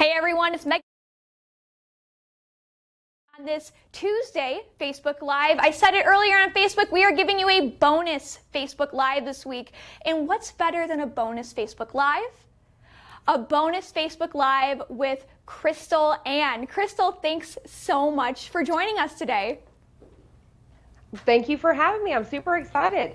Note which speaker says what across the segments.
Speaker 1: Hey everyone, it's Meghan. On this Tuesday Facebook Live, I said it earlier on Facebook, we are giving you a bonus Facebook Live this week. And what's better than a bonus Facebook Live? A bonus Facebook Live with CrystalAnn. Crystal, thanks so much for joining us today.
Speaker 2: Thank you for having me. I'm super excited.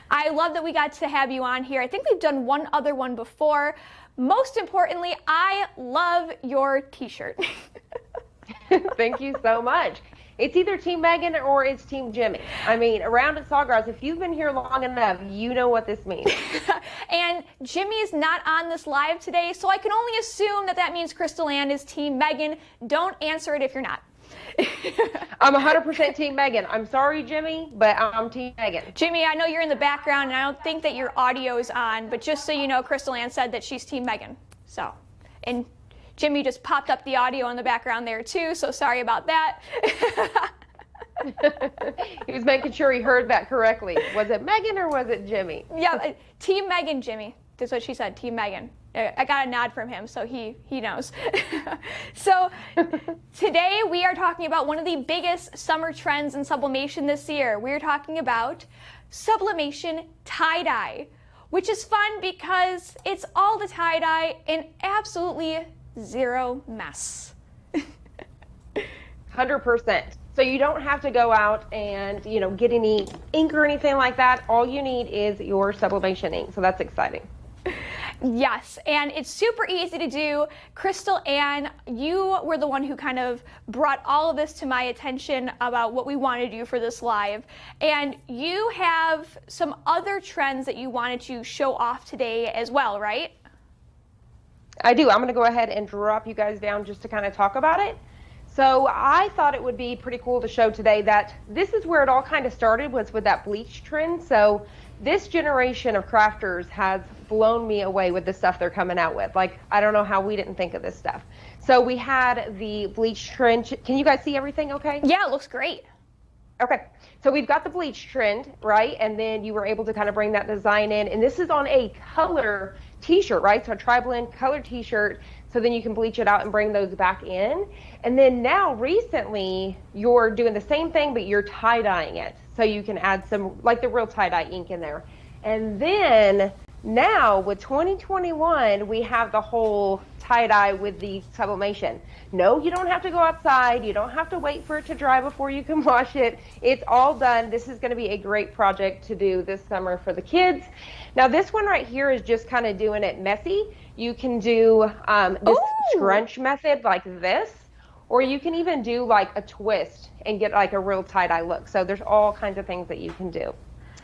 Speaker 1: I love that we got to have you on here. I think we've done one other one before. Most importantly, I love your t-shirt.
Speaker 2: Thank you so much. It's either Team Meghan or it's Team Jimmy. I mean, around at Sawgrass, if you've been here long enough, you know what this means.
Speaker 1: And Jimmy is not on this live today, so I can only assume that that means CrystalAnn is Team Meghan. Don't answer it if you're not.
Speaker 2: I'm 100% Team Meghan. I'm sorry, Jimmy, but I'm Team Meghan.
Speaker 1: Jimmy, I know you're in the background, and I don't think that your audio is on, but just so you know, CrystalAnn said that she's Team Meghan. So, and Jimmy just popped up the audio in the background there too, so sorry about that.
Speaker 2: He was making sure he heard that correctly. Was it Meghan or was it Jimmy?
Speaker 1: Yeah, Team Meghan, Jimmy. That's what she said, Team Meghan. I got a nod from him, so he knows. So today we are talking about one of the biggest summer trends in sublimation this year. We're talking about sublimation tie-dye, which is fun because it's all the tie-dye and absolutely zero mess.
Speaker 2: 100%. So you don't have to go out and, get any ink or anything like that. All you need is your sublimation ink. So that's exciting.
Speaker 1: Yes, and it's super easy to do. CrystalAnn, you were the one who kind of brought all of this to my attention about what we want to do for this live. And you have some other trends that you wanted to show off today as well, right?
Speaker 2: I do. I'm going to go ahead and drop you guys down just to kind of talk about it. So I thought it would be pretty cool to show today that this is where it all kind of started, was with that bleach trend. So this generation of crafters has blown me away with the stuff they're coming out with. Like, I don't know how we didn't think of this stuff. So we had the bleach trend. Can you guys see everything okay?
Speaker 1: Yeah, it looks great.
Speaker 2: Okay, so we've got the bleach trend, right? And then you were able to kind of bring that design in. And this is on a color t-shirt, right? So a tri-blend color t-shirt. So then you can bleach it out and bring those back in. And then now recently you're doing the same thing, but you're tie-dyeing it. So you can add some, like the real tie-dye ink in there. And then now with 2021, we have the whole tie-dye with the sublimation. No, you don't have to go outside. You don't have to wait for it to dry before you can wash it. It's all done. This is going to be a great project to do this summer for the kids. Now this one right here is just kind of doing it messy. You can do this scrunch method like this, or you can even do like a twist and get like a real tie-dye look. So there's all kinds of things that you can do.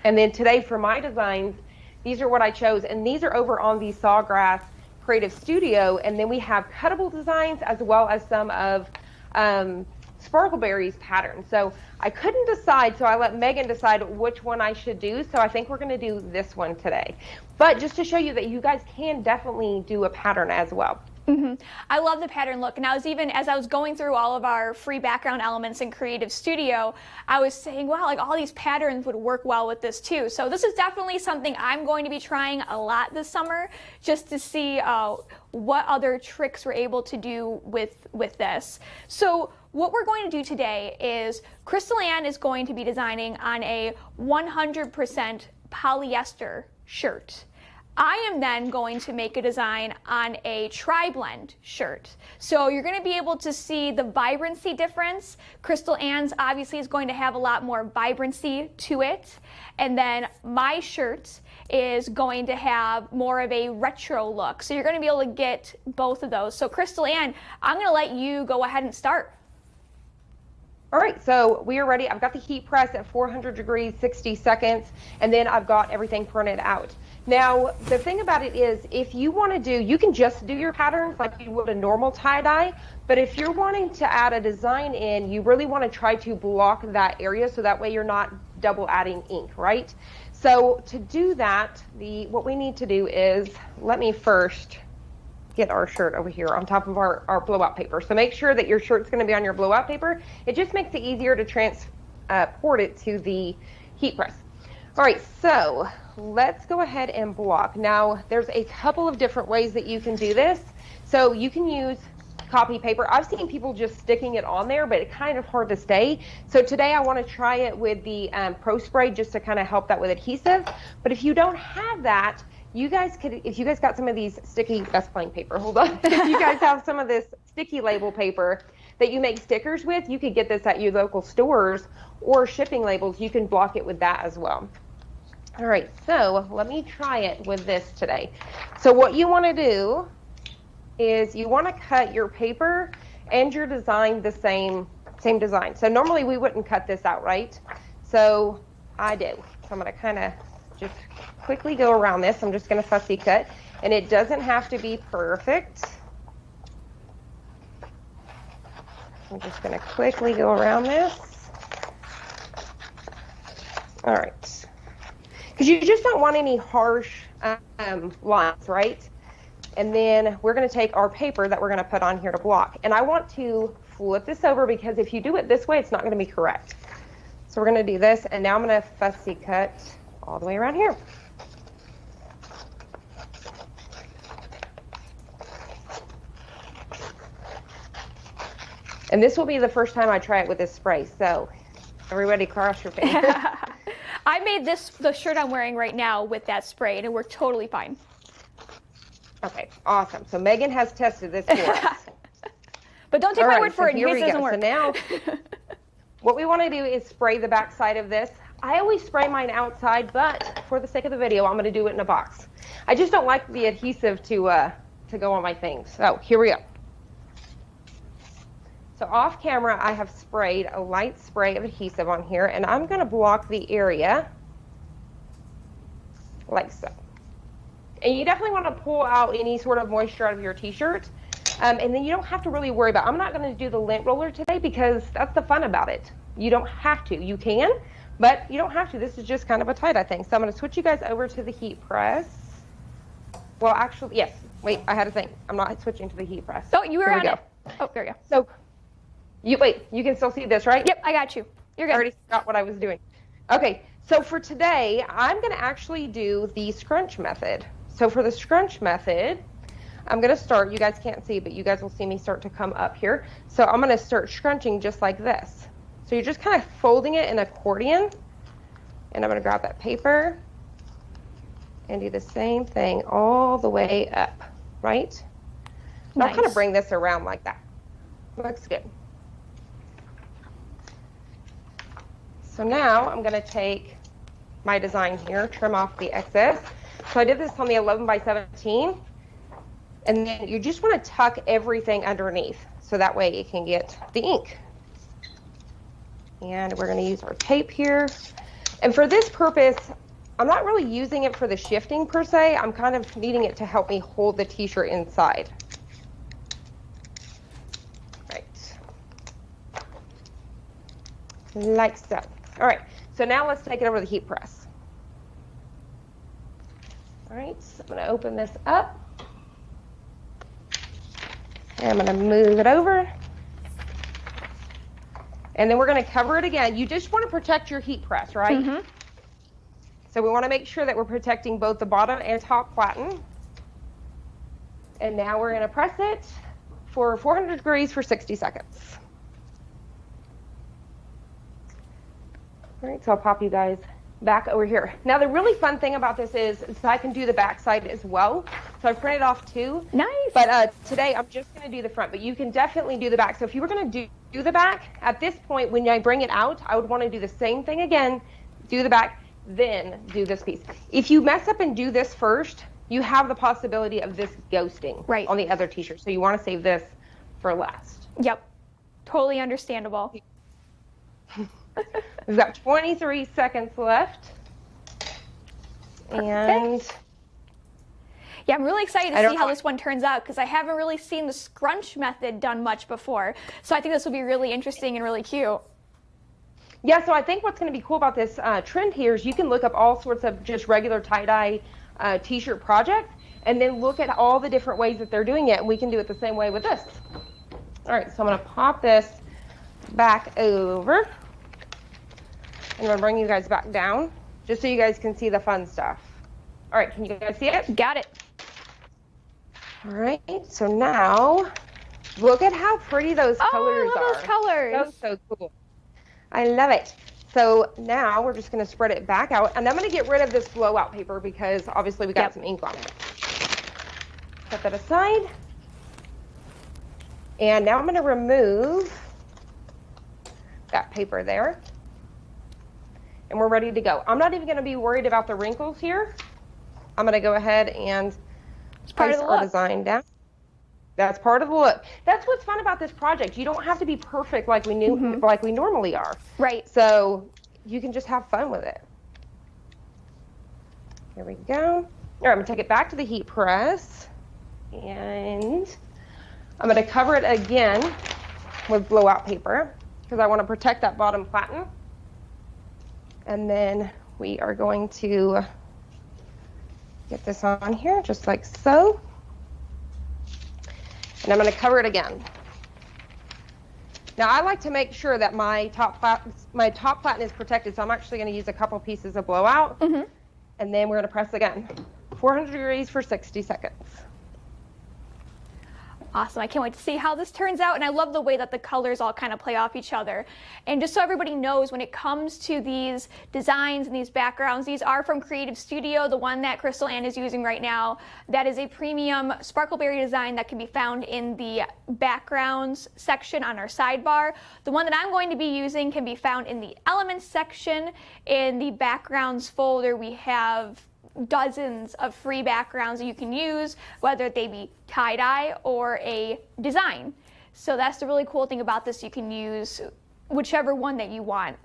Speaker 2: And then today for my designs, these are what I chose, and these are over on the Sawgrass Creative Studio. And then we have cuttable designs as well as some of Sparkleberry's patterns. So I couldn't decide, so I let Meghan decide which one I should do. So I think we're going to do this one today. But just to show you that you guys can definitely do a pattern as well.
Speaker 1: Mm-hmm. I love the pattern look, and as I was going through all of our free background elements in Creative Studio, I was saying, wow, like all these patterns would work well with this too. So this is definitely something I'm going to be trying a lot this summer, just to see what other tricks we're able to do with this. So what we're going to do today is CrystalAnn is going to be designing on a 100% polyester shirt. I am then going to make a design on a tri-blend shirt. So you're going to be able to see the vibrancy difference. CrystalAnn's obviously is going to have a lot more vibrancy to it. And then my shirt is going to have more of a retro look. So you're going to be able to get both of those. So CrystalAnn, I'm going to let you go ahead and start.
Speaker 2: All right, so we are ready. I've got the heat press at 400 degrees, 60 seconds, and then I've got everything printed out. Now, the thing about it is, if you want to do, you can just do your patterns like you would a normal tie-dye, but if you're wanting to add a design in, you really want to try to block that area so that way you're not double adding ink, right? So to do that, what we need to do is, let me first get our shirt over here on top of our blowout paper. So make sure that your shirt's going to be on your blowout paper. It just makes it easier to transport it to the heat press. All right, so let's go ahead and block. Now, there's a couple of different ways that you can do this. So you can use copy paper. I've seen people just sticking it on there, but it's kind of hard to stay. So today I want to try it with the Pro Spray just to kind of help that with adhesive. But if you don't have that, you guys could, if you guys got some of these sticky, that's plain paper, hold on. If you guys have some of this sticky label paper that you make stickers with, you could get this at your local stores, or shipping labels, you can block it with that as well. All right, so let me try it with this today. So what you want to do is you want to cut your paper and your design the same design. So normally we wouldn't cut this out, right? So I do. So I'm going to kind of just quickly go around this. I'm just going to fussy cut, and it doesn't have to be perfect. I'm just going to quickly go around this. All right. Because you just don't want any harsh lines, right? And then we're going to take our paper that we're going to put on here to block. And I want to flip this over, because if you do it this way, it's not going to be correct. So we're going to do this, and now I'm going to fussy cut all the way around here. And this will be the first time I try it with this spray, so everybody cross your fingers.
Speaker 1: I made the shirt I'm wearing right now with that spray, and it worked totally fine.
Speaker 2: Okay, awesome. So Megan has tested this for us.
Speaker 1: But don't take my word for it in case it doesn't work.
Speaker 2: So now, what we want to do is spray the back side of this. I always spray mine outside, but for the sake of the video, I'm going to do it in a box. I just don't like the adhesive to go on my things. So here we go. So off camera, I have sprayed a light spray of adhesive on here, and I'm going to block the area like so. And you definitely want to pull out any sort of moisture out of your t-shirt, and then you don't have to really worry about it. I'm not going to do the lint roller today, because that's the fun about it. You don't have to. You can, but you don't have to. This is just kind of a tie-dye thing. So I'm going to switch you guys over to the heat press. Well, actually, yes. Wait, I had a thing. I'm not switching to the heat press.
Speaker 1: Oh, you were on it. Oh, there we go.
Speaker 2: So, you can still see this, right?
Speaker 1: Yep, I got you. You're good.
Speaker 2: I already forgot what I was doing. Okay, so for today, I'm going to actually do the scrunch method. So for the scrunch method, I'm going to start, you guys can't see, but you guys will see me start to come up here. So I'm going to start scrunching just like this. So you're just kind of folding it in accordion, and I'm going to grab that paper and do the same thing all the way up, right? So
Speaker 1: nice.
Speaker 2: I'll kind of bring this around like that. Looks good. So now I'm going to take my design here, trim off the excess. So I did this on the 11 by 17, and then you just want to tuck everything underneath, so that way it can get the ink. And we're going to use our tape here. And for this purpose, I'm not really using it for the shifting per se. I'm kind of needing it to help me hold the t-shirt inside. Right. Like so. All right, so now let's take it over to the heat press. All right, so I'm going to open this up. And I'm going to move it over. And then we're going to cover it again. You just want to protect your heat press, right? Mm-hmm. So we want to make sure that we're protecting both the bottom and top platen. And now we're going to press it for 400 degrees for 60 seconds. All right, so I'll pop you guys back over here. Now the really fun thing about this is I can do the back side as well. So I printed off two.
Speaker 1: Nice.
Speaker 2: But today I'm just going to do the front, but you can definitely do the back. So if you were going to do the back, at this point when I bring it out, I would want to do the same thing again, do the back, then do this piece. If you mess up and do this first, you have the possibility of this ghosting
Speaker 1: right
Speaker 2: on the other t-shirt. So you want to save this for last.
Speaker 1: Yep. Totally understandable.
Speaker 2: We've got 23 seconds left. And
Speaker 1: yeah, I'm really excited to see how this one turns out, because I haven't really seen the scrunch method done much before. So I think this will be really interesting and really cute.
Speaker 2: Yeah, so I think what's going to be cool about this trend here is you can look up all sorts of just regular tie-dye t-shirt projects, and then look at all the different ways that they're doing it, and we can do it the same way with this. All right, so I'm going to pop this back over. I'm going to bring you guys back down, just so you guys can see the fun stuff. All right, can you guys see it?
Speaker 1: Got it.
Speaker 2: All right, so now Look at how pretty those colors
Speaker 1: I love those colors.
Speaker 2: So cool. I love it. So now we're just going to spread it back out, and I'm going to get rid of this blowout paper because obviously we got some ink on it. Set that aside. And now I'm going to remove that paper there. And we're ready to go. I'm not even going to be worried about the wrinkles here. I'm going to go ahead and place our design down. That's part of the look. That's what's fun about this project. You don't have to be perfect like we normally are.
Speaker 1: Right.
Speaker 2: So you can just have fun with it. Here we go. All right, I'm going to take it back to the heat press. And I'm going to cover it again with blowout paper because I want to protect that bottom platen. And then we are going to get this on here just like so. And I'm going to cover it again. Now I like to make sure that my top platen is protected, so I'm actually going to use a couple pieces of blowout, and then we're going to press again. 400 degrees for 60 seconds.
Speaker 1: Awesome. I can't wait to see how this turns out, and I love the way that the colors all kind of play off each other. And just so everybody knows, when it comes to these designs and these backgrounds, these are from Creative Studio. The one that CrystalAnn is using right now, that is a premium sparkleberry design that can be found in the backgrounds section on our sidebar. The one that I'm going to be using can be found in the elements section. In the backgrounds folder, we have dozens of free backgrounds that you can use, whether they be tie-dye or a design. So that's the really cool thing about this. You can use whichever one that you want.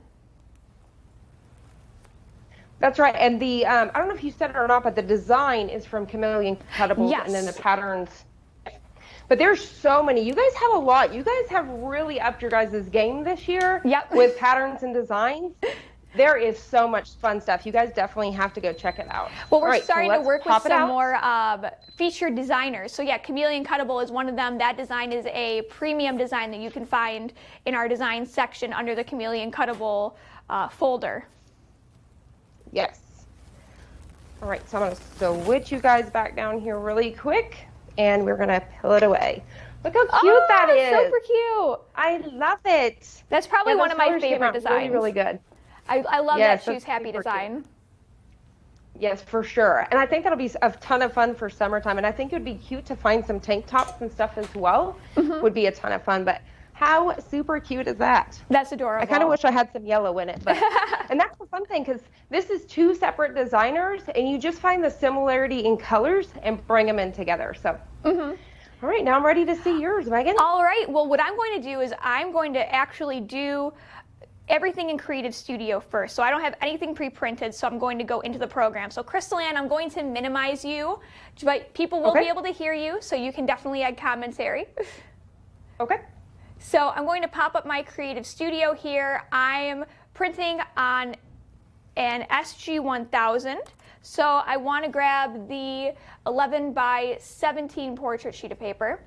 Speaker 2: That's right. And the I don't know if you said it or not, but the design is from Chameleon Cuttables,
Speaker 1: Yes.
Speaker 2: And then the patterns. But there's so many. You guys have a lot. You guys have really upped your guys' game this year.
Speaker 1: Yep.
Speaker 2: With patterns and designs. There is so much fun stuff. You guys definitely have to go check it out.
Speaker 1: Well, we're starting to work with some
Speaker 2: more
Speaker 1: featured designers. So yeah, Chameleon Cuttable is one of them. That design is a premium design that you can find in our design section under the Chameleon Cuttable folder.
Speaker 2: Yes. All right, so I'm going to switch you guys back down here really quick, and we're going to peel it away. Look how cute that is.
Speaker 1: Super cute.
Speaker 2: I love it.
Speaker 1: That's probably one of my favorite designs.
Speaker 2: Really, really good.
Speaker 1: I love that Choose Happy design.
Speaker 2: Yes, for sure. And I think that'll be a ton of fun for summertime. And I think it would be cute to find some tank tops and stuff as well. Would be a ton of fun. But how super cute is that?
Speaker 1: That's adorable.
Speaker 2: I kind of wish I had some yellow in it. But and that's the fun thing, because this is two separate designers, and you just find the similarity in colors and bring them in together. So. All right, now I'm ready to see yours, Megan.
Speaker 1: All right. Well, what I'm going to do is I'm going to actually do everything in Creative Studio first. So I don't have anything pre-printed, so I'm going to go into the program. So CrystalAnn, I'm going to minimize you, but people will be able to hear you, so you can definitely add commentary.
Speaker 2: Okay.
Speaker 1: So I'm going to pop up my Creative Studio here. I'm printing on an SG-1000. So I want to grab the 11 by 17 portrait sheet of paper.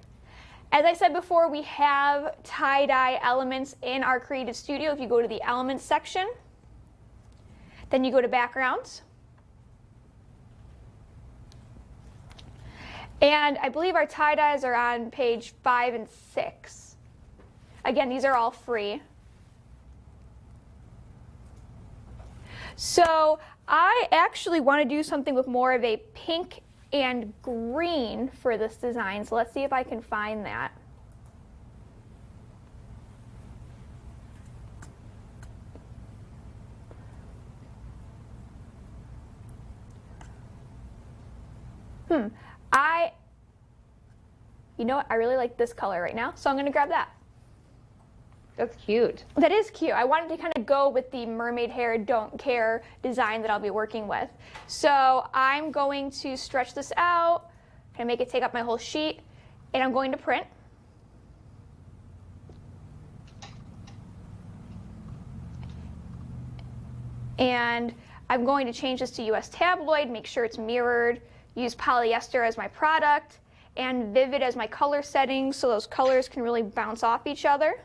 Speaker 1: As I said before, we have tie-dye elements in our Creative Studio. If you go to the Elements section, then you go to Backgrounds. And I believe our tie-dyes are on page 5 and 6. Again, these are all free. So I actually want to do something with more of a pink and green for this design. So let's see if I can find that. You know what? I really like this color right now, so I'm going to grab that.
Speaker 2: That's cute.
Speaker 1: That is cute. I wanted to kind of go with the mermaid hair, don't care design that I'll be working with. So I'm going to stretch this out, kind of make it take up my whole sheet, and I'm going to print. And I'm going to change this to US Tabloid, make sure it's mirrored, use polyester as my product, and Vivid as my color settings, so those colors can really bounce off each other.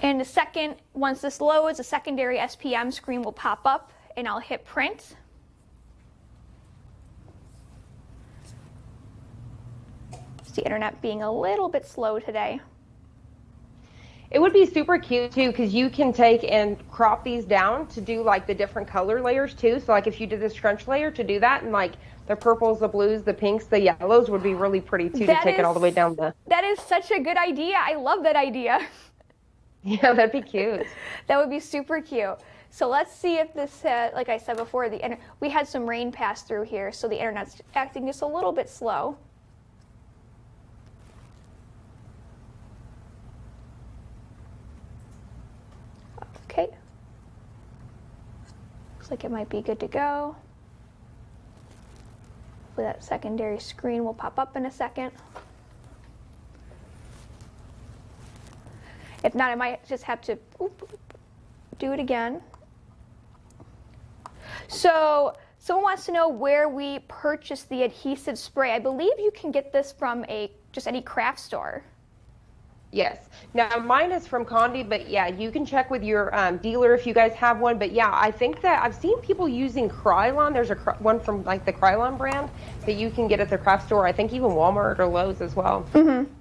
Speaker 1: And the second, once this loads, a secondary SPM screen will pop up, and I'll hit print. It's the internet being a little bit slow today.
Speaker 2: It would be super cute too, because you can take and crop these down to do like the different color layers too. So like if you did the scrunch layer to do that, and like the purples, the blues, the pinks, the yellows would be really pretty too, to take it all the way down the.
Speaker 1: That is such a good idea. I love that idea.
Speaker 2: Yeah, that'd be cute.
Speaker 1: That would be super cute. So let's see if this, like I said before, we had some rain pass through here, so the internet's acting just a little bit slow. Okay. Looks like it might be good to go. Hopefully that secondary screen will pop up in a second. If not, I might just have to do it again. So someone wants to know where we purchased the adhesive spray. I believe you can get this from just any craft store.
Speaker 2: Yes. Now mine is from Condi, but yeah, you can check with your dealer if you guys have one. But yeah, I think that I've seen people using Krylon. There's one from like the Krylon brand that you can get at the craft store. I think even Walmart or Lowe's as well.
Speaker 1: Mm-hmm.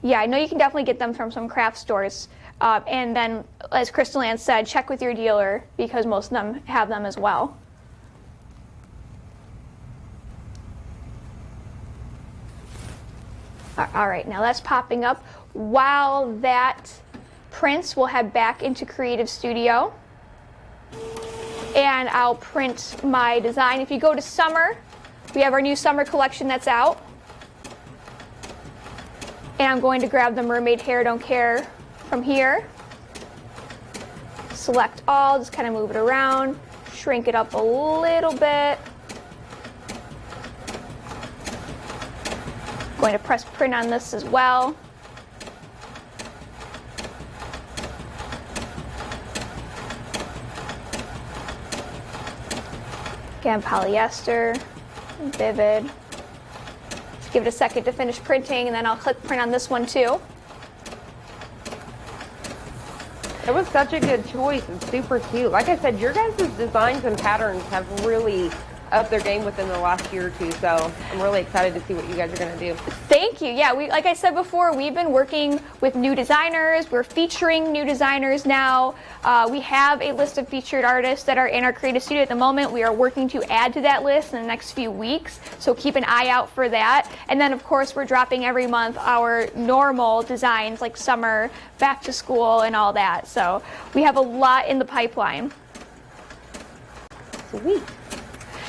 Speaker 1: Yeah, I know you can definitely get them from some craft stores. And then, as CrystalAnn said, check with your dealer because most of them have them as well. All right, now that's popping up. While that prints, we'll head back into Creative Studio. And I'll print my design. If you go to summer, we have our new summer collection that's out. And I'm going to grab the Mermaid Hair Don't Care from here. Select all, just kind of move it around, shrink it up a little bit. Going to press print on this as well. Again, polyester, vivid. Just give it a second to finish printing, and then I'll click print on this one too.
Speaker 2: It was such a good choice. It's super cute. Like I said, your guys' designs and patterns have really upped their game within the last year or two, so I'm really excited to see what you guys are going to do.
Speaker 1: Thank you. Yeah, like I said before, we've been working with new designers. We're featuring new designers now. We have a list of featured artists that are in our creative studio at the moment. We are working to add to that list in the next few weeks, so keep an eye out for that. And then, of course, we're dropping every month our normal designs like summer, back to school, and all that. So we have a lot in the pipeline.
Speaker 2: Sweet.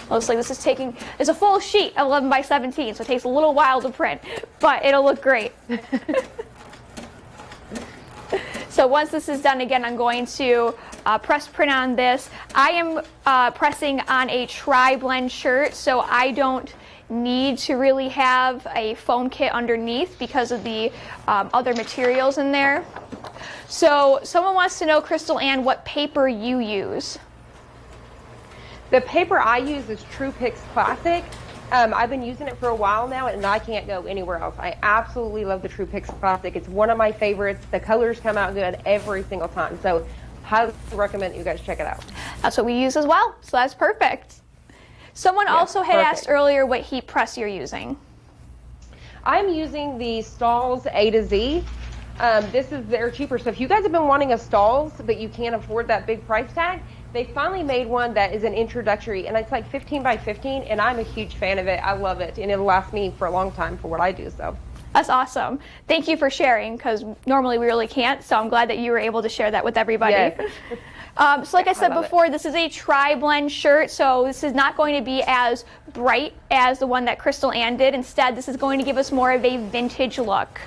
Speaker 1: Looks like this is it's a full sheet, 11 by 17, so it takes a little while to print, but it'll look great. So once this is done, again, I'm going to press print on this. I am pressing on a tri-blend shirt, so I don't need to really have a foam kit underneath because of the other materials in there. So someone wants to know, CrystalAnn, what paper you use.
Speaker 2: The paper I use is True Pix Classic. I've been using it for a while now, and I can't go anywhere else. I absolutely love the True Pix Classic. It's one of my favorites. The colors come out good every single time. So highly recommend that you guys check it out.
Speaker 1: That's what we use as well, so that's perfect. Someone also had asked earlier what heat press you're using.
Speaker 2: I'm using the Stahls A to Z. They're cheaper. So if you guys have been wanting a Stahls, but you can't afford that big price tag, they finally made one that is an introductory, and it's like 15 by 15, and I'm a huge fan of it. I love it, and it'll last me for a long time for what I do. So
Speaker 1: that's awesome. Thank you for sharing, because normally we really can't, so I'm glad that you were able to share that with everybody.
Speaker 2: Yes.
Speaker 1: So like I said before, this is a tri-blend shirt, so this is not going to be as bright as the one that CrystalAnn did. Instead, this is going to give us more of a vintage look.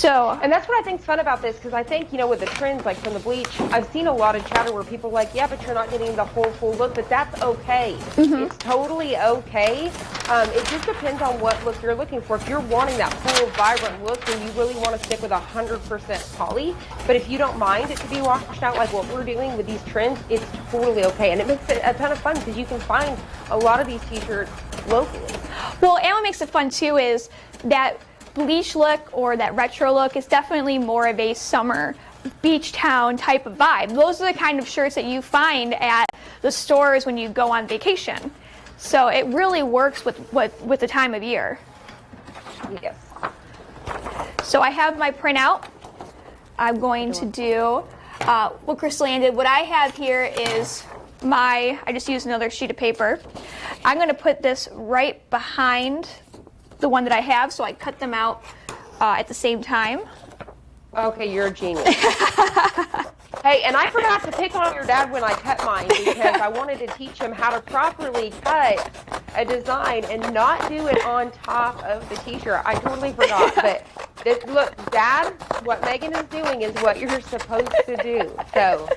Speaker 2: And that's what I think is fun about this, because I think, with the trends, like from the bleach, I've seen a lot of chatter where people are like, yeah, but you're not getting the whole full look, but that's okay. Mm-hmm. It's totally okay. It just depends on what look you're looking for. If you're wanting that full, vibrant look, then you really want to stick with 100% poly. But if you don't mind it to be washed out like what we're doing with these trends, it's totally okay. And it makes it a ton of fun, because you can find a lot of these t-shirts locally.
Speaker 1: Well, and what makes it fun, too, is that bleach look or that retro look is definitely more of a summer beach town type of vibe. Those are the kind of shirts that you find at the stores when you go on vacation. So it really works with the time of year.
Speaker 2: Yes.
Speaker 1: So I have my printout. I'm going to do what CrystalAnn did. What I have here is I just used another sheet of paper. I'm going to put this right behind the one that I have, so I cut them out at the same time.
Speaker 2: Okay, you're a genius. Hey, and I forgot to pick on your dad when I cut mine because I wanted to teach him how to properly cut a design and not do it on top of the t-shirt. I totally forgot. But look, Dad, what Meghan is doing is what you're supposed to do. So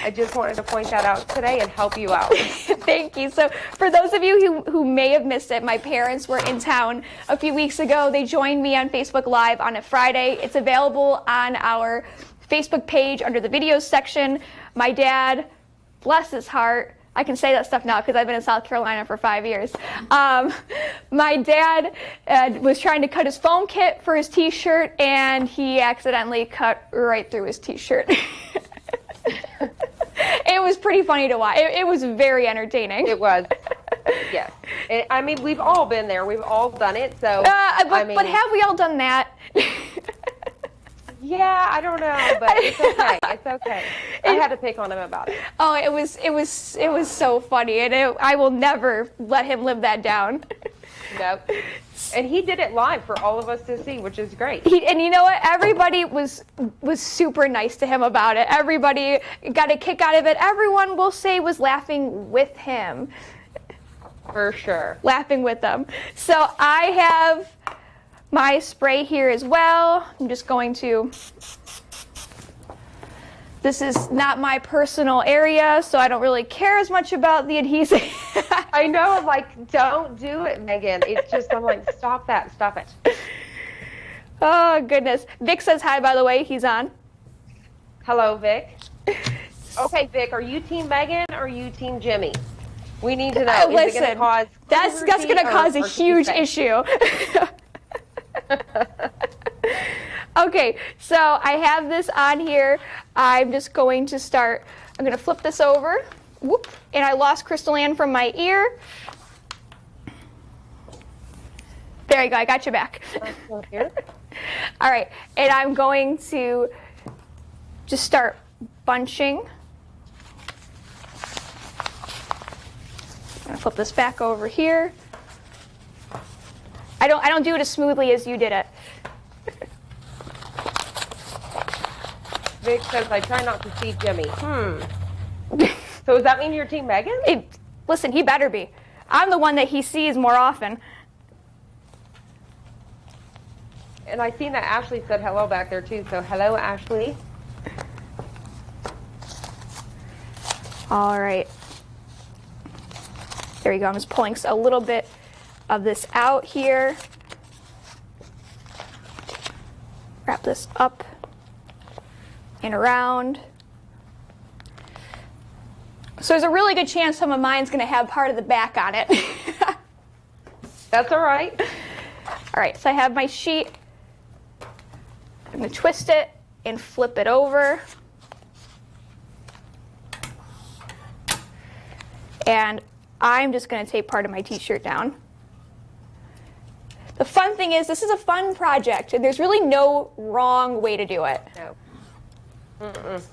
Speaker 2: I just wanted to point that out today and help you out.
Speaker 1: Thank you. So for those of you who may have missed it, my parents were in town a few weeks ago. They joined me on Facebook Live on a Friday. It's available on our Facebook page under the videos section. My dad, bless his heart, I can say that stuff now because I've been in South Carolina for 5 years. My dad was trying to cut his foam kit for his t-shirt and he accidentally cut right through his t-shirt. It was pretty funny to watch. It was very entertaining.
Speaker 2: It was. Yes. I mean, we've all been there. We've all done it. So,
Speaker 1: but have we all done that?
Speaker 2: Yeah, I don't know, but it's okay. It's okay. I had to pick on him about it.
Speaker 1: Oh, it was so funny, and I will never let him live that down.
Speaker 2: Nope. And he did it live for all of us to see, which is great.
Speaker 1: And you know what? Everybody was super nice to him about it. Everybody got a kick out of it. Everyone, we'll say, was laughing with him.
Speaker 2: For sure.
Speaker 1: Laughing with them. So I have my spray here as well. I'm just going to, this is not my personal area, so I don't really care as much about the adhesive.
Speaker 2: I know, I'm like, don't do it, Meghan. It's just, I'm like, stop that, stop it.
Speaker 1: Oh, goodness. Vic says hi, by the way. He's on.
Speaker 2: Hello, Vic. Okay, Vic, are you Team Meghan or are you Team Jimmy? We need to know.
Speaker 1: Listen,
Speaker 2: is it going to cause
Speaker 1: that's going to cause a huge issue. Okay, so I have this on here. I'm just going to start, I'm going to flip this over. Whoop, and I lost CrystalAnn from my ear. There you go, I got you back.
Speaker 2: Here.
Speaker 1: All right, and I'm going to just start bunching. I'm going to flip this back over here. I don't do it as smoothly as you did it.
Speaker 2: Vic says, I try not to see Jimmy. So does that mean you're Team Meghan?
Speaker 1: Listen, he better be. I'm the one that he sees more often.
Speaker 2: And I seen that Ashley said hello back there too, so hello, Ashley.
Speaker 1: All right. There you go. I'm just pulling a little bit of this out here. Wrap this up and around. So there's a really good chance some of mine's going to have part of the back on it.
Speaker 2: That's all right.
Speaker 1: All right, so I have my sheet. I'm going to twist it and flip it over. And I'm just going to tape part of my t-shirt down. The fun thing is, this is a fun project, and there's really no wrong way to do it.
Speaker 2: No. Mm-mm.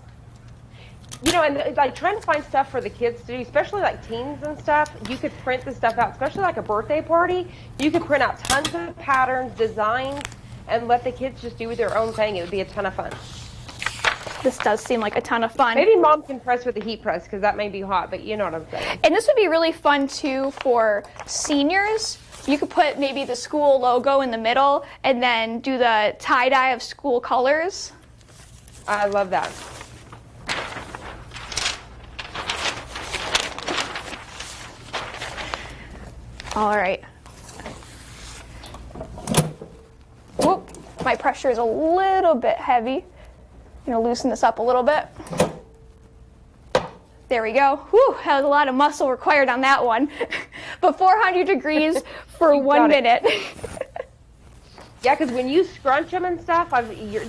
Speaker 2: You know, and like trying to find stuff for the kids to do, especially like teens and stuff, you could print this stuff out, especially like a birthday party. You could print out tons of patterns, designs, and let the kids just do their own thing. It would be a ton of fun.
Speaker 1: This does seem like a ton of fun.
Speaker 2: Maybe Mom can press with the heat press because that may be hot, but you know what I'm saying.
Speaker 1: And this would be really fun too for seniors. You could put maybe the school logo in the middle and then do the tie-dye of school colors.
Speaker 2: I love that.
Speaker 1: All right. Whoop, my pressure is a little bit heavy. I'm gonna loosen this up a little bit. There we go. Whew, that was a lot of muscle required on that one. But 400 degrees for 1 minute.
Speaker 2: Yeah, because when you scrunch them and stuff,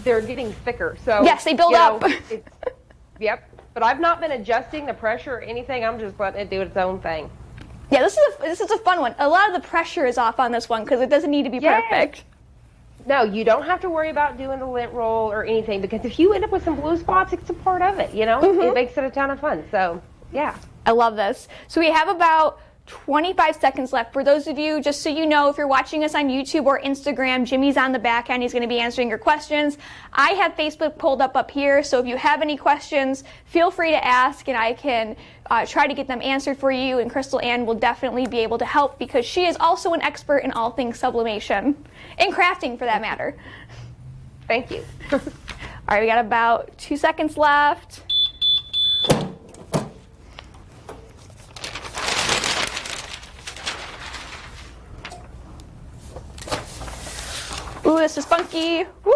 Speaker 2: they're getting thicker. So
Speaker 1: yes, they build up.
Speaker 2: Yep. But I've not been adjusting the pressure or anything. I'm just letting it do its own thing.
Speaker 1: Yeah, this is a fun one. A lot of the pressure is off on this one because it doesn't need to be perfect.
Speaker 2: No, you don't have to worry about doing the lint roll or anything, because if you end up with some blue spots, it's a part of it, you know? It makes it a ton of fun. So, yeah.
Speaker 1: I love this. So we have about 25 seconds left. For those of you, just so you know, if you're watching us on YouTube or Instagram, Jimmy's on the back end. He's going to be answering your questions. I have Facebook pulled up here, so if you have any questions, feel free to ask, and I can try to get them answered for you, and CrystalAnn will definitely be able to help because she is also an expert in all things sublimation, and crafting for that matter.
Speaker 2: Thank you.
Speaker 1: All right, we got about 2 seconds left. Ooh, this is funky. Woo.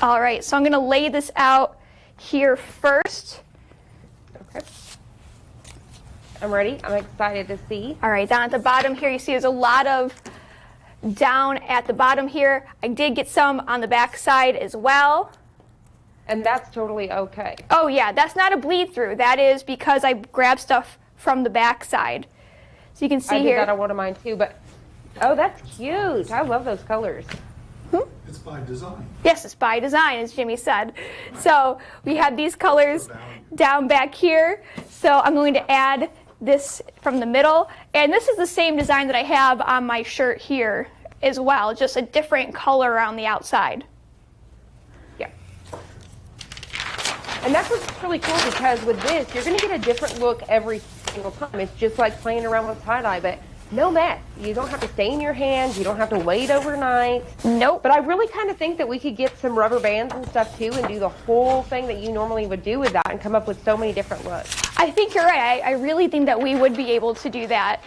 Speaker 1: All right, so I'm gonna lay this out here first.
Speaker 2: Okay. I'm ready. I'm excited to see.
Speaker 1: All right, down at the bottom here, you see there's a lot of down at the bottom here. I did get some on the back side as well.
Speaker 2: And that's totally okay.
Speaker 1: Oh yeah, that's not a bleed through. That is because I grabbed stuff from the back side. So you can see here.
Speaker 2: I did that on one of mine too, but oh, that's cute. I love those colors.
Speaker 3: It's by design.
Speaker 1: Yes, it's by design, as Jimmy said. So we have these colors down back here. So I'm going to add this from the middle. And this is the same design that I have on my shirt here as well, just a different color around the outside.
Speaker 2: Yeah. And that's what's really cool, because with this, you're going to get a different look every single time. It's just like playing around with tie-dye, but no mess. You don't have to stain your hands. You don't have to wait overnight.
Speaker 1: Nope.
Speaker 2: But I really kind of think that we could get some rubber bands and stuff too and do the whole thing that you normally would do with that and come up with so many different looks.
Speaker 1: I think you're right. I really think that we would be able to do that.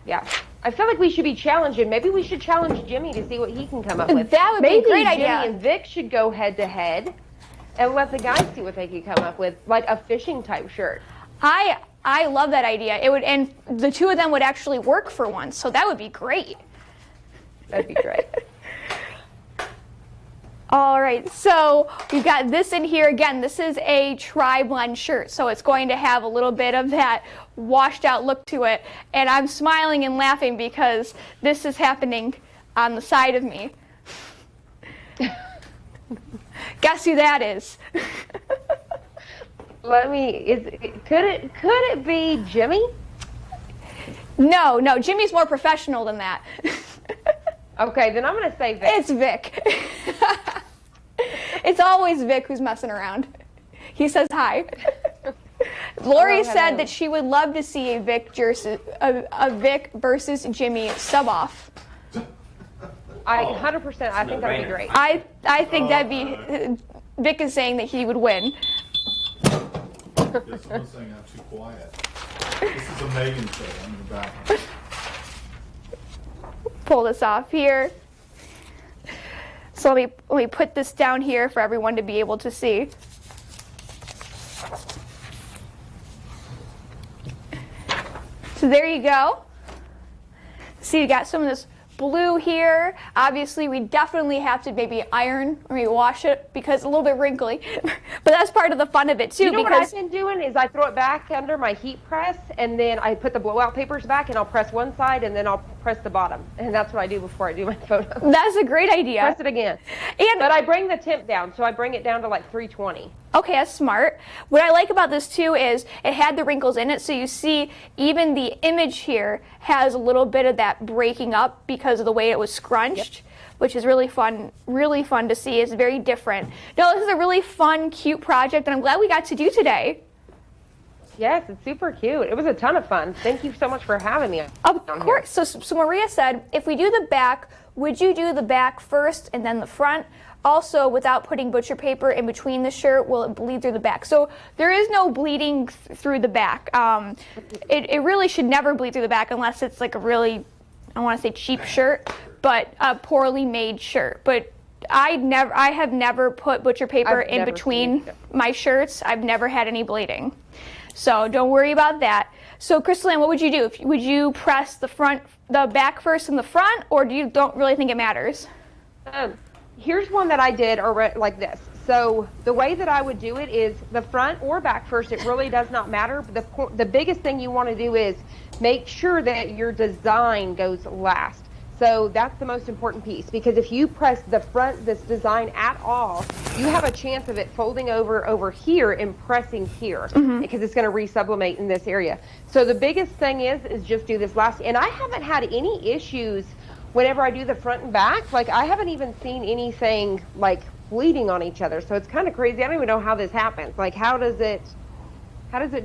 Speaker 2: Yeah. I feel like we should be challenging. Maybe we should challenge Jimmy to see what he can come up with.
Speaker 1: That would be a great idea.
Speaker 2: Maybe Jimmy and Vic should go head to head and let the guys see what they could come up with, like a fishing type shirt.
Speaker 1: I love that idea. It would, and the two of them would actually work for once, so that would be great.
Speaker 2: That'd be great.
Speaker 1: All right, so we've got this in here. Again, this is a tri-blend shirt, so it's going to have a little bit of that washed out look to it. And I'm smiling and laughing because this is happening on the side of me. Guess who that is?
Speaker 2: Could it be Jimmy?
Speaker 1: No, Jimmy's more professional than that.
Speaker 2: Okay, then I'm going to say Vic.
Speaker 1: It's Vic. It's always Vic who's messing around. He says hi. Lori said that she would love to see a Vic versus Jimmy sub-off.
Speaker 2: 100%. I think that'd be great.
Speaker 1: I think that'd be... Vic is saying that he would win.
Speaker 3: Yes, someone's saying I'm too quiet. This is a Meghan show. I'm in the back.
Speaker 1: Pull this off here. So let me put this down here for everyone to be able to see. So there you go. See, you got some of this blue here. Obviously, we definitely have to maybe iron or maybe wash it because it's a little bit wrinkly. But that's part of the fun of it too.
Speaker 2: You know
Speaker 1: because
Speaker 2: what I've been doing is I throw it back under my heat press, and then I put the blowout papers back, and I'll press one side, and then I'll press the bottom. And that's what I do before I do my photo.
Speaker 1: that's a great idea.
Speaker 2: Press it again. But I bring the temp down, so I bring it down to like 320.
Speaker 1: Okay, that's smart. What I like about this too is it had the wrinkles in it, so you see even the image here has a little bit of that breaking up because of the way it was scrunched, which is really fun to see. It's very different. No, this is a really fun, cute project, and I'm glad we got to do today.
Speaker 2: Yes, it's super cute. It was a ton of fun. Thank you so much for having me.
Speaker 1: Of course. So Maria said, if we do the back, would you do the back first and then the front? Also, without putting butcher paper in between the shirt, will it bleed through the back? So there is no bleeding through the back. It really should never bleed through the back unless it's like a really, I want to say cheap shirt, but a poorly made shirt. But I have never put butcher paper in between my shirts. I've never had any bleeding. So don't worry about that. So CrystalAnn, what would you do? Would you press the back first and the front, or don't really think it matters?
Speaker 2: Here's one that I did like this. So the way that I would do it is the front or back first. It really does not matter. The biggest thing you want to do is make sure that your design goes last. So that's the most important piece, because if you press the front, this design at all, you have a chance of it folding over here and pressing here, because it's going to resublimate in this area. So the biggest thing is just do this last. And I haven't had any issues whenever I do the front and back. Like, I haven't even seen anything like bleeding on each other. So it's kind of crazy. I don't even know how this happens. Like, how does it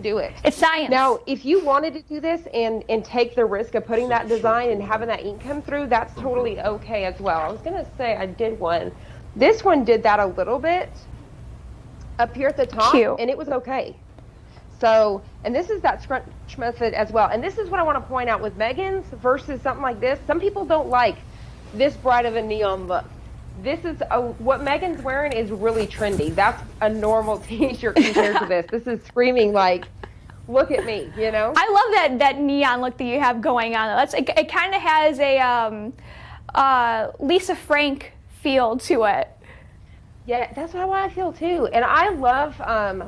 Speaker 2: do it?
Speaker 1: It's science.
Speaker 2: Now, if you wanted to do this and take the risk of putting that design and having that ink come through, that's totally okay as well. I was going to say I did one. This one did that a little bit up here at the top,
Speaker 1: Cute.
Speaker 2: And it was okay. So, and this is that Scrunch Method as well. And this is what I want to point out with Meghan's versus something like this. Some people don't like this bright of a neon look. This is what Meghan's wearing is really trendy. That's a normal t-shirt compared to this. This is screaming like, look at me, you know? I
Speaker 1: love that neon look that you have going on. It kind of has a Lisa Frank feel to it.
Speaker 2: Yeah, that's how I feel too. And I love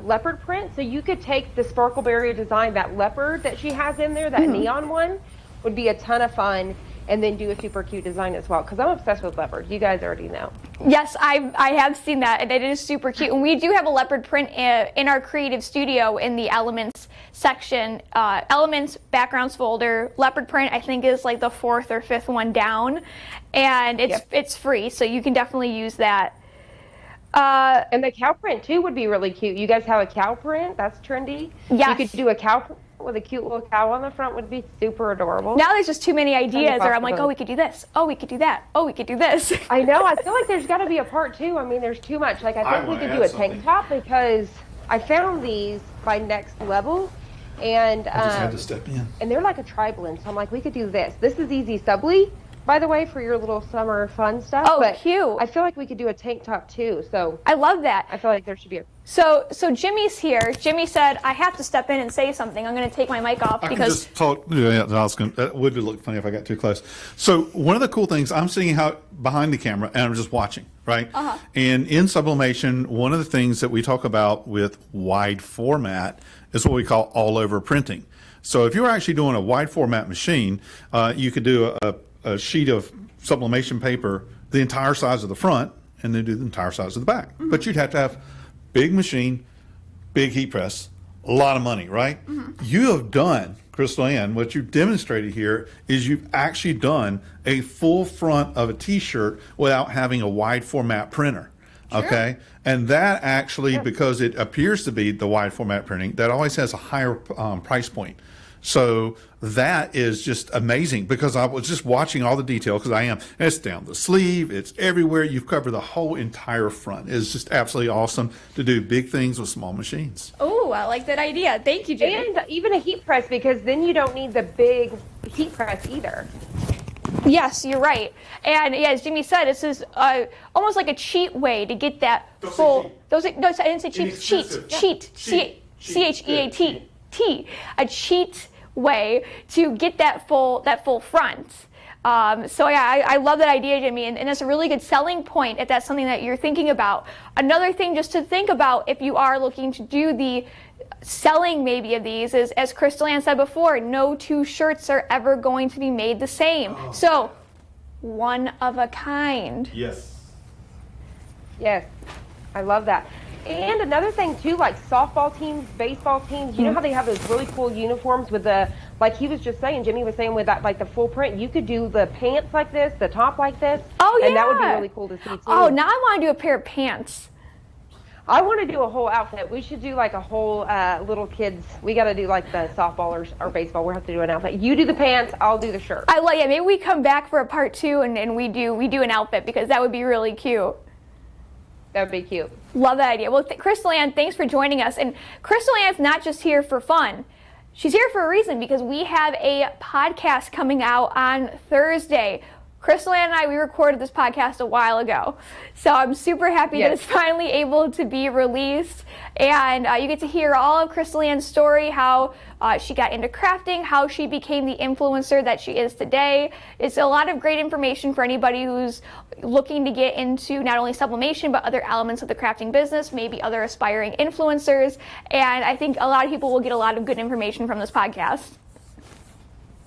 Speaker 2: leopard print. So you could take the Sparkleberry design, that leopard that she has in there, that neon one, would be a ton of fun. And then do a super cute design as well, because I'm obsessed with leopard. You guys already know.
Speaker 1: Yes, I have seen that, and it is super cute. And we do have a leopard print in our creative studio in the elements section. Elements, backgrounds folder. Leopard print, I think, is like the 4th or 5th one down. And it's free, so you can definitely use that.
Speaker 2: And the cow print, too, would be really cute. You guys have a cow print? That's trendy.
Speaker 1: Yes.
Speaker 2: You could do a cow print with a cute little cow on the front. Would be super adorable.
Speaker 1: Now there's just too many ideas, or I'm like, oh, we could do this. Oh, we could do that. Oh, we could do this.
Speaker 2: I know. I feel like there's got to be a part 2. I mean, there's too much. Like, I think we could do a tank top, because I found these by Next Level, and
Speaker 3: I just had to step in.
Speaker 2: And they're like a tri-blend. So I'm like, we could do this. This is easy subly, by the way, for your little summer fun stuff.
Speaker 1: Oh,
Speaker 2: but
Speaker 1: cute.
Speaker 2: I feel like we could do a tank top too. So
Speaker 1: I love that.
Speaker 2: I feel like there should be a...
Speaker 1: So Jimmy's here. Jimmy said, I have to step in and say something. I'm going to take my mic off
Speaker 3: I
Speaker 1: because...
Speaker 3: can just talk. Yeah, that would look funny if I got too close. So one of the cool things, I'm sitting out behind the camera and I'm just watching, right? And in sublimation, one of the things that we talk about with wide format is what we call all over printing. So if you're actually doing a wide format machine, you could do a sheet of sublimation paper the entire size of the front and then do the entire size of the back. But you'd have to have big machine, big heat press, a lot of money, right? You have done, CrystalAnn, what you've demonstrated here is you've actually done a full front of a t-shirt without having a wide format printer. Okay, and that actually, because it appears to be the wide format printing, that always has a higher price point. So that is just amazing, because I was just watching all the detail, because I am. It's down the sleeve, it's everywhere. You've covered the whole entire front. It's just absolutely awesome to do big things with small machines.
Speaker 1: Oh, I like that idea. Thank you, Jimmy.
Speaker 2: And even a heat press, because then you don't need the big heat press either.
Speaker 1: Yes, you're right. And yeah, as Jimmy said, this is almost like a cheat way to get that full. No, I didn't say cheat. Cheat. CHEAT. A cheat way to get that full front. So yeah, I love that idea, Jimmy, and it's a really good selling point if that's something that you're thinking about. Another thing just to think about if you are looking to do the selling maybe of these is, as CrystalAnn said before, no two shirts are ever going to be made the same. So one of a kind.
Speaker 3: Yes.
Speaker 2: Yes, I love that. And another thing too, like softball teams, baseball teams, you know how they have those really cool uniforms with the, like he was just saying, Jimmy was saying with that, like the full print, you could do the pants like this, the top like this.
Speaker 1: Oh, yeah.
Speaker 2: And that would be really cool to see too.
Speaker 1: Oh, now I want to do a pair of pants.
Speaker 2: I want to do a whole outfit. We should do like a whole little kids. We got to do like the softball or baseball. We'll have to do an outfit. You do the pants, I'll do the shirt.
Speaker 1: I like it. Maybe we come back for a part 2 and we do an outfit, because that would be really cute.
Speaker 2: That would be cute.
Speaker 1: Love that idea. Well, CrystalAnn, thanks for joining us. And CrystalAnn's not just here for fun. She's here for a reason, because we have a podcast coming out on Thursday. CrystalAnn and I, we recorded this podcast a while ago. So I'm super happy that it's finally able to be released. And you get to hear all of CrystalAnn's story, how she got into crafting, how she became the influencer that she is today. It's a lot of great information for anybody who's looking to get into not only sublimation, but other elements of the crafting business, maybe other aspiring influencers. And I think a lot of people will get a lot of good information from this podcast.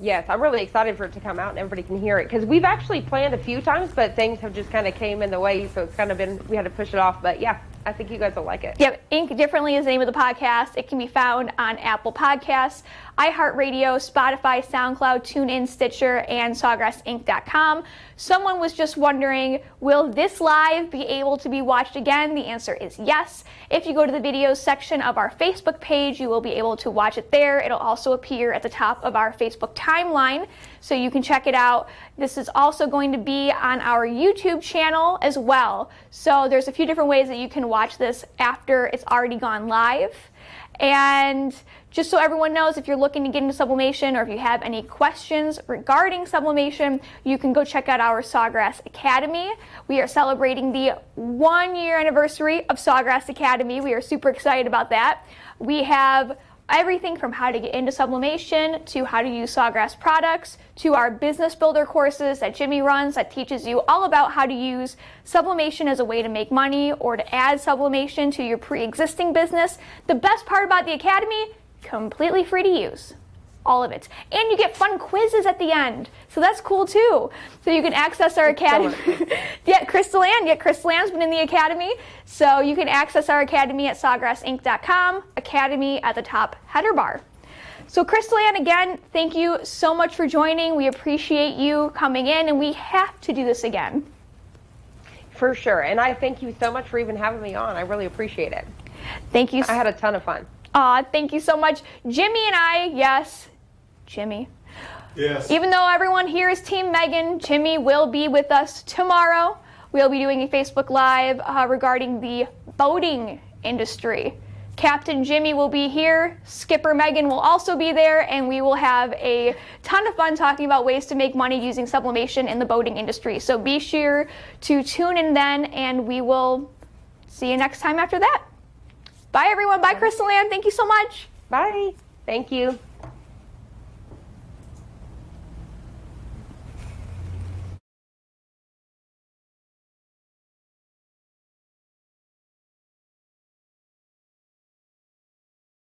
Speaker 2: Yes, I'm really excited for it to come out and everybody can hear it, because we've actually planned a few times, but things have just kind of came in the way, so it's kind of been, we had to push it off. But yeah, I think you guys will like it.
Speaker 1: Yep, Ink Differently is the name of the podcast. It can be found on Apple Podcasts, iHeartRadio, Spotify, SoundCloud, TuneIn, Stitcher, and SawgrassInc.com. Someone was just wondering, will this live be able to be watched again? The answer is yes. If you go to the videos section of our Facebook page, you will be able to watch it there. It'll also appear at the top of our Facebook timeline, so you can check it out. This is also going to be on our YouTube channel as well. So there's a few different ways that you can watch this after it's already gone live. And just so everyone knows, if you're looking to get into sublimation or if you have any questions regarding sublimation, you can go check out our Sawgrass Academy. We are celebrating the 1-year anniversary of Sawgrass Academy. We are super excited about that. We have everything from how to get into sublimation to how to use Sawgrass products to our business builder courses that Jimmy runs that teaches you all about how to use sublimation as a way to make money or to add sublimation to your pre-existing business. The best part about the Academy, completely free to use. All of it. And you get fun quizzes at the end. So that's cool too. So you can access our Academy. CrystalAnn's been in the Academy. So you can access our Academy at sawgrassinc.com, Academy at the top header bar. So CrystalAnn, again, thank you so much for joining. We appreciate you coming in, and we have to do this again.
Speaker 2: For sure. And I thank you so much for even having me on. I really appreciate it.
Speaker 1: Thank you.
Speaker 2: I had a ton of fun.
Speaker 1: Thank you so much. Jimmy and I, yes, Jimmy.
Speaker 3: Yes.
Speaker 1: Even though everyone here is Team Meghan, Jimmy will be with us tomorrow. We'll be doing a Facebook Live regarding the boating industry. Captain Jimmy will be here. Skipper Meghan will also be there, and we will have a ton of fun talking about ways to make money using sublimation in the boating industry. So be sure to tune in then, and we will see you next time after that. Bye, everyone. Bye, CrystalAnn. Thank you so much.
Speaker 2: Bye. Thank you.